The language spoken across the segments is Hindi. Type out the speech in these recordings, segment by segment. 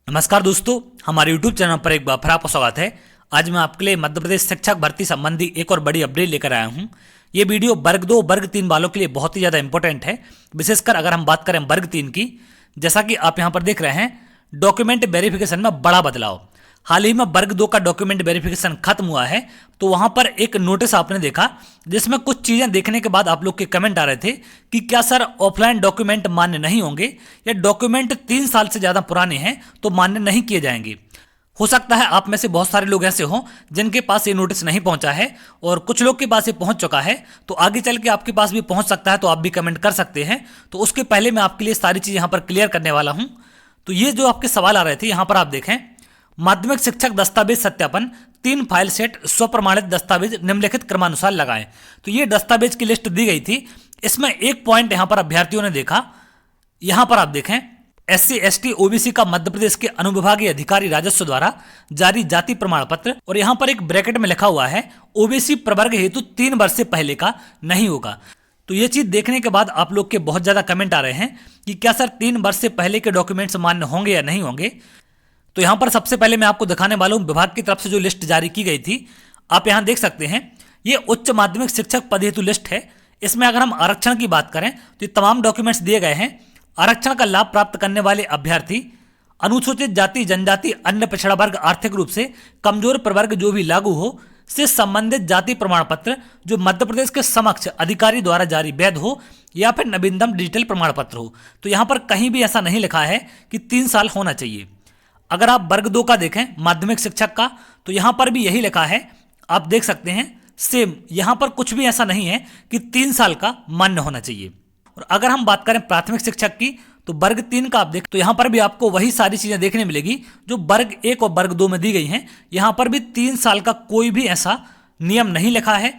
नमस्कार दोस्तों, हमारे YouTube चैनल पर एक बार फिर आपका स्वागत है। आज मैं आपके लिए मध्य प्रदेश शिक्षक भर्ती संबंधी एक और बड़ी अपडेट लेकर आया हूं। ये वीडियो वर्ग 2 वर्ग 3 वालों के लिए बहुत ही ज़्यादा इंपॉर्टेंट है, विशेषकर अगर हम बात करें वर्ग 3 की। जैसा कि आप यहाँ पर देख रहे हैं, डॉक्यूमेंट वेरिफिकेशन में बड़ा बदलाव। हाल ही में वर्ग 2 का डॉक्यूमेंट वेरिफिकेशन खत्म हुआ है, तो वहां पर एक नोटिस आपने देखा जिसमें कुछ चीज़ें देखने के बाद आप लोग के कमेंट आ रहे थे कि क्या सर ऑफलाइन डॉक्यूमेंट मान्य नहीं होंगे या डॉक्यूमेंट 3 साल से ज़्यादा पुराने हैं तो मान्य नहीं किए जाएंगे। हो सकता है आप में से बहुत सारे लोग ऐसे हों जिनके पास ये नोटिस नहीं पहुंचा है और कुछ लोग के पास ये पहुंच चुका है, तो आगे चल के आपके पास भी पहुंच सकता है, तो आप भी कमेंट कर सकते हैं। तो उसके पहले मैं आपके लिए सारी चीज़ यहाँ पर क्लियर करने वाला हूँ। तो ये जो आपके सवाल आ रहे थे यहाँ पर आप देखें, माध्यमिक शिक्षक दस्तावेज सत्यापन 3 फाइल सेट स्वप्रमाणित दस्तावेज निम्नलिखित क्रमानुसार लगाएं। तो ये दस्तावेज की लिस्ट दी गई थी। इसमें एक पॉइंट यहां पर अभ्यर्थियों ने देखा, यहां पर आप देखें SC ST OBC का मध्य प्रदेश के अनुविभागीय अधिकारी राजस्व द्वारा जारी जाति प्रमाण पत्र, और यहां पर एक ब्रैकेट में लिखा हुआ है OBC प्रवर्ग हेतु 3 वर्ष से पहले का नहीं होगा। तो ये चीज देखने के बाद आप लोग के बहुत ज्यादा कमेंट आ रहे हैं कि क्या सर 3 वर्ष से पहले के डॉक्यूमेंट्स मान्य होंगे या नहीं होंगे। तो यहां पर सबसे पहले मैं आपको दिखाने वाला हूं विभाग की तरफ से जो लिस्ट जारी की गई थी। आप यहां देख सकते हैं, ये उच्च माध्यमिक शिक्षक पद हेतु लिस्ट है। इसमें अगर हम आरक्षण की बात करें तो ये तमाम डॉक्यूमेंट्स दिए गए हैं। आरक्षण का लाभ प्राप्त करने वाले अभ्यर्थी, अनुसूचित जाति जनजाति अन्य पिछड़ा वर्ग आर्थिक रूप से कमजोर प्रवर्ग जो भी लागू हो से संबंधित जाति प्रमाण पत्र जो मध्य प्रदेश के समक्ष अधिकारी द्वारा जारी वैध हो या फिर नवीनतम डिजिटल प्रमाण पत्र हो। तो यहां पर कहीं भी ऐसा नहीं लिखा है कि 3 साल होना चाहिए। अगर आप वर्ग 2 का देखें माध्यमिक शिक्षक का, तो यहां पर भी यही लिखा है, आप देख सकते हैं सेम। यहां पर कुछ भी ऐसा नहीं है कि 3 साल का मान्य होना चाहिए। और अगर हम बात करें प्राथमिक शिक्षक की, तो वर्ग 3 का आप देख, तो यहां पर भी आपको वही सारी चीजें देखने मिलेगी जो वर्ग 1 और वर्ग 2 में दी गई हैं। यहां पर भी 3 साल का कोई भी ऐसा नियम नहीं लिखा है।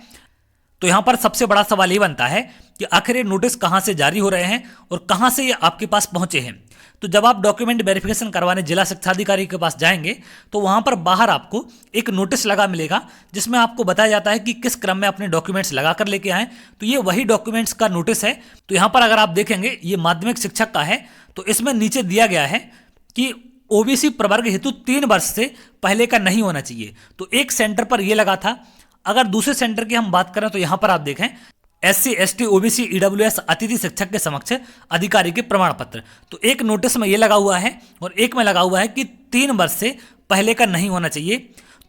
तो यहां पर सबसे बड़ा सवाल ये बनता है कि आखिर ये नोटिस कहां से जारी हो रहे हैं और कहां से ये आपके पास पहुंचे हैं। तो जब आप डॉक्यूमेंट वेरिफिकेशन करवाने जिला शिक्षा अधिकारी के पास जाएंगे तो वहां पर बाहर आपको एक नोटिस लगा मिलेगा जिसमें आपको बताया जाता है कि किस क्रम में अपने डॉक्यूमेंट्स लगा कर लेके आए। तो ये वही डॉक्यूमेंट्स का नोटिस है। तो यहां पर अगर आप देखेंगे, ये माध्यमिक शिक्षक का है, तो इसमें नीचे दिया गया है कि OBC प्रवर्ग हेतु 3 वर्ष से पहले का नहीं होना चाहिए। तो एक सेंटर पर यह लगा था। अगर दूसरे सेंटर की हम बात करें तो यहां पर आप देखें SC ST OBC EWS अतिथि शिक्षक के समक्ष अधिकारी के प्रमाण पत्र, तो एक नोटिस में ये लगा हुआ है और एक में लगा हुआ है कि 3 वर्ष से पहले का नहीं होना चाहिए।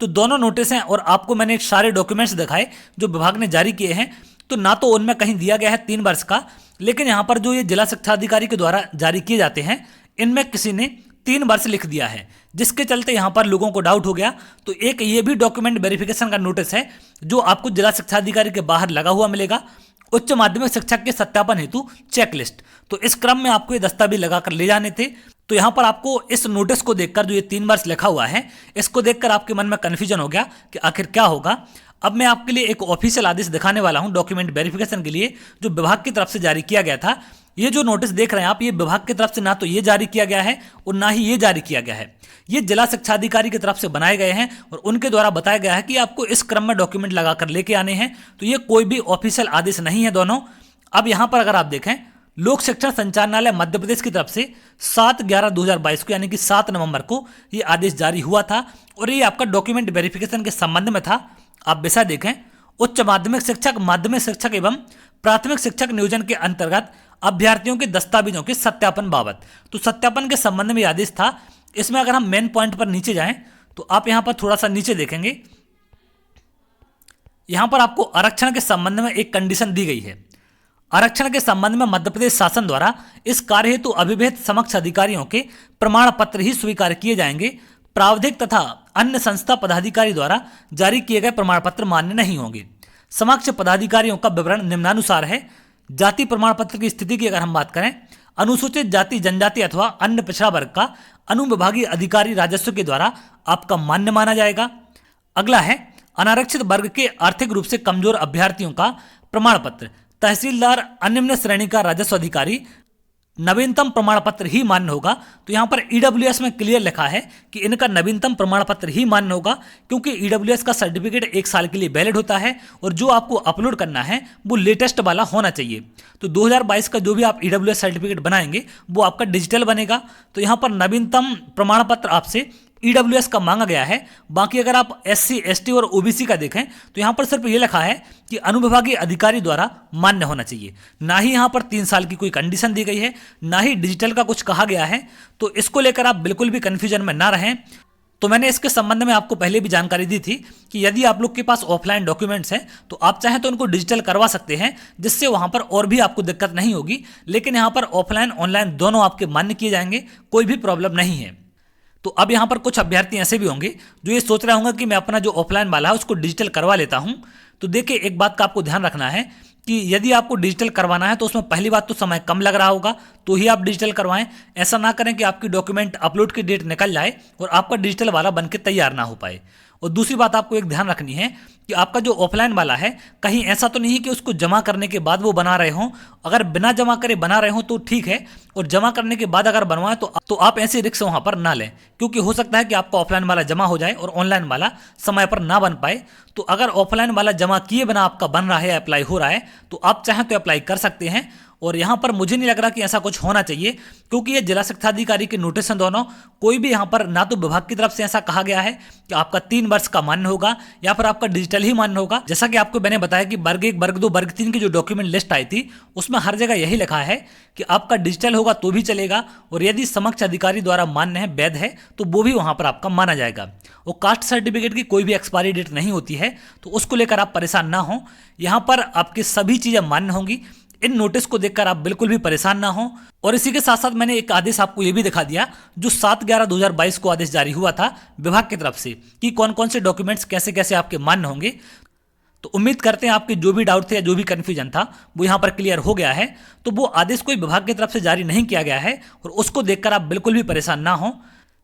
तो दोनों नोटिस हैं और आपको मैंने सारे डॉक्यूमेंट्स दिखाए जो विभाग ने जारी किए हैं। तो ना तो उनमें कहीं दिया गया है 3 वर्ष का, लेकिन यहाँ पर जो ये जिला शिक्षा अधिकारी के द्वारा जारी किए जाते हैं इनमें किसी ने 3 वर्ष लिख दिया है, जिसके चलते यहाँ पर लोगों को डाउट हो गया। तो एक ये भी डॉक्यूमेंट वेरिफिकेशन का नोटिस है जो आपको जिला शिक्षा अधिकारी के बाहर लगा हुआ मिलेगा, उच्च माध्यमिक शिक्षक के सत्यापन हेतु चेकलिस्ट। तो इस क्रम में आपको ये दस्तावेज लगाकर ले जाने थे। तो यहाँ पर आपको इस नोटिस को देखकर, जो ये 3 वर्ष लिखा हुआ है, इसको देखकर आपके मन में कन्फ्यूजन हो गया कि आखिर क्या होगा। अब मैं आपके लिए एक ऑफिशियल आदेश दिखाने वाला हूं डॉक्यूमेंट वेरिफिकेशन के लिए, जो विभाग की तरफ से जारी किया गया था। ये जो नोटिस देख रहे हैं आप, ये विभाग की तरफ से ना तो ये जारी किया गया है और ना ही ये जारी किया गया है। ये जिला शिक्षा अधिकारी की तरफ से बनाए गए हैं और उनके द्वारा बताया गया है कि आपको इस क्रम में डॉक्यूमेंट लगाकर लेके आने हैं। तो ये कोई भी ऑफिशियल आदेश नहीं है दोनों। अब यहाँ पर अगर आप देखें, लोक शिक्षण संचालनालय मध्य प्रदेश की तरफ से 7/11/2022 को, यानी कि 7 नवंबर को ये आदेश जारी हुआ था और ये आपका डॉक्यूमेंट वेरिफिकेशन के संबंध में था। आप विषय देखें, उच्च माध्यमिक शिक्षक, माध्यमिक शिक्षक एवं प्राथमिक शिक्षक नियोजन के अंतर्गत अभ्यर्थियों के दस्तावेजों के सत्यापन बाबत। तो सत्यापन के संबंध में आदेश था। इसमें अगर हम मेन पॉइंट पर नीचे जाएं तो आप यहां पर थोड़ा सा नीचे देखेंगे, यहां पर आपको आरक्षण के संबंध में एक कंडीशन दी गई है। आरक्षण के संबंध में मध्य प्रदेश शासन द्वारा इस कार्य हेतु अभिभेद समक्ष अधिकारियों के प्रमाण पत्र ही स्वीकार किए जाएंगे। प्रावधिक तथा अन्य संस्था पदाधिकारी द्वारा जारी किए गए प्रमाण पत्र मान्य नहीं होंगे। समक्ष पदाधिकारियों का विवरण निम्नानुसार है। जाति प्रमाण पत्र की स्थिति की अगर हम बात करें, अनुसूचित जाति जनजाति अथवा अन्य पिछड़ा वर्ग का अनुविभागीय अधिकारी राजस्व के द्वारा आपका मान्य माना जाएगा। अगला है अनारक्षित वर्ग के आर्थिक रूप से कमजोर अभ्यर्थियों का प्रमाण पत्र, तहसीलदार अनिम्न श्रेणी का राजस्व अधिकारी नवीनतम प्रमाण पत्र ही मान्य होगा। तो यहाँ पर ईडब्ल्यूएस में क्लियर लिखा है कि इनका नवीनतम प्रमाण पत्र ही मान्य होगा, क्योंकि ईडब्ल्यूएस का सर्टिफिकेट 1 साल के लिए वैलिड होता है और जो आपको अपलोड करना है वो लेटेस्ट वाला होना चाहिए। तो 2022 का जो भी आप ईडब्ल्यूएस सर्टिफिकेट बनाएंगे वो आपका डिजिटल बनेगा। तो यहाँ पर नवीनतम प्रमाण पत्र आपसे ईडब्ल्यूएस का मांगा गया है। बाकी अगर आप एससी, एसटी और ओबीसी का देखें तो यहाँ पर सिर्फ ये लिखा है कि अनुविभागीय अधिकारी द्वारा मान्य होना चाहिए। ना ही यहाँ पर 3 साल की कोई कंडीशन दी गई है, ना ही डिजिटल का कुछ कहा गया है। तो इसको लेकर आप बिल्कुल भी कंफ्यूजन में ना रहें। तो मैंने इसके संबंध में आपको पहले भी जानकारी दी थी कि यदि आप लोग के पास ऑफलाइन डॉक्यूमेंट्स हैं तो आप चाहें तो उनको डिजिटल करवा सकते हैं, जिससे वहां पर और भी आपको दिक्कत नहीं होगी। लेकिन यहाँ पर ऑफलाइन ऑनलाइन दोनों आपके मान्य किए जाएंगे, कोई भी प्रॉब्लम नहीं है। तो अब यहाँ पर कुछ अभ्यर्थी ऐसे भी होंगे जो ये सोच रहे होंगे कि मैं अपना जो ऑफलाइन वाला है उसको डिजिटल करवा लेता हूँ। तो देखिए, एक बात का आपको ध्यान रखना है कि यदि आपको डिजिटल करवाना है तो उसमें पहली बात तो समय कम लग रहा होगा, तो ही आप डिजिटल करवाएं। ऐसा ना करें कि आपकी डॉक्यूमेंट अपलोड की डेट निकल जाए और आपका डिजिटल वाला बनके तैयार ना हो पाए। और दूसरी बात आपको एक ध्यान रखनी है कि आपका जो ऑफलाइन वाला है कहीं ऐसा तो नहीं है कि उसको जमा करने के बाद वो बना रहे हों। अगर बिना जमा करे बना रहे हो तो ठीक है, और जमा करने के बाद अगर बनवाएं तो आप ऐसे रिस्क वहां पर ना लें, क्योंकि हो सकता है कि आपका ऑफलाइन वाला जमा हो जाए और ऑनलाइन वाला समय पर ना बन पाए। तो अगर ऑफलाइन वाला जमा किए बिना आपका बन रहा है, अप्लाई हो रहा है, तो आप चाहें तो अप्लाई कर सकते हैं। और यहाँ पर मुझे नहीं लग रहा कि ऐसा कुछ होना चाहिए, क्योंकि ये जिला शिक्षा अधिकारी के नोटिस हैं दोनों। कोई भी यहाँ पर ना तो विभाग की तरफ से ऐसा कहा गया है कि आपका 3 वर्ष का मान्य होगा या फिर आपका डिजिटल ही मान्य होगा। जैसा कि आपको मैंने बताया कि वर्ग 1, वर्ग 2, वर्ग 3 की जो डॉक्यूमेंट लिस्ट आई थी उसमें हर जगह यही लिखा है कि आपका डिजिटल होगा तो भी चलेगा, और यदि समक्ष अधिकारी द्वारा मान्य है, वैध है, तो वो भी वहां पर आपका माना जाएगा। और कास्ट सर्टिफिकेट की कोई भी एक्सपायरी डेट नहीं होती है, तो उसको लेकर आप परेशान ना हो। यहाँ पर आपकी सभी चीजें मान्य होंगी। इन नोटिस को देखकर आप बिल्कुल भी परेशान ना हो। और इसी के साथ साथ मैंने एक आदेश आपको ये भी दिखा दिया जो 7/11/2022 को आदेश जारी हुआ था विभाग की तरफ से कि कौन कौन से डॉक्यूमेंट्स कैसे कैसे आपके मान्य होंगे। तो उम्मीद करते हैं आपके जो भी डाउट थे या जो भी कंफ्यूजन था वो यहाँ पर क्लियर हो गया है। तो वो आदेश कोई विभाग की तरफ से जारी नहीं किया गया है और उसको देखकर आप बिल्कुल भी परेशान ना हो।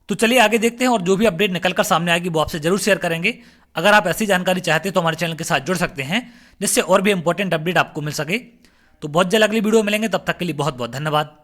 तो चलिए आगे देखते हैं, और जो भी अपडेट निकल कर सामने आएगी वो आपसे जरूर शेयर करेंगे। अगर आप ऐसी जानकारी चाहते हैं तो हमारे चैनल के साथ जुड़ सकते हैं, जिससे और भी इंपॉर्टेंट अपडेट आपको मिल सके। तो बहुत जल्द अगली वीडियो मिलेंगे, तब तक के लिए बहुत बहुत धन्यवाद।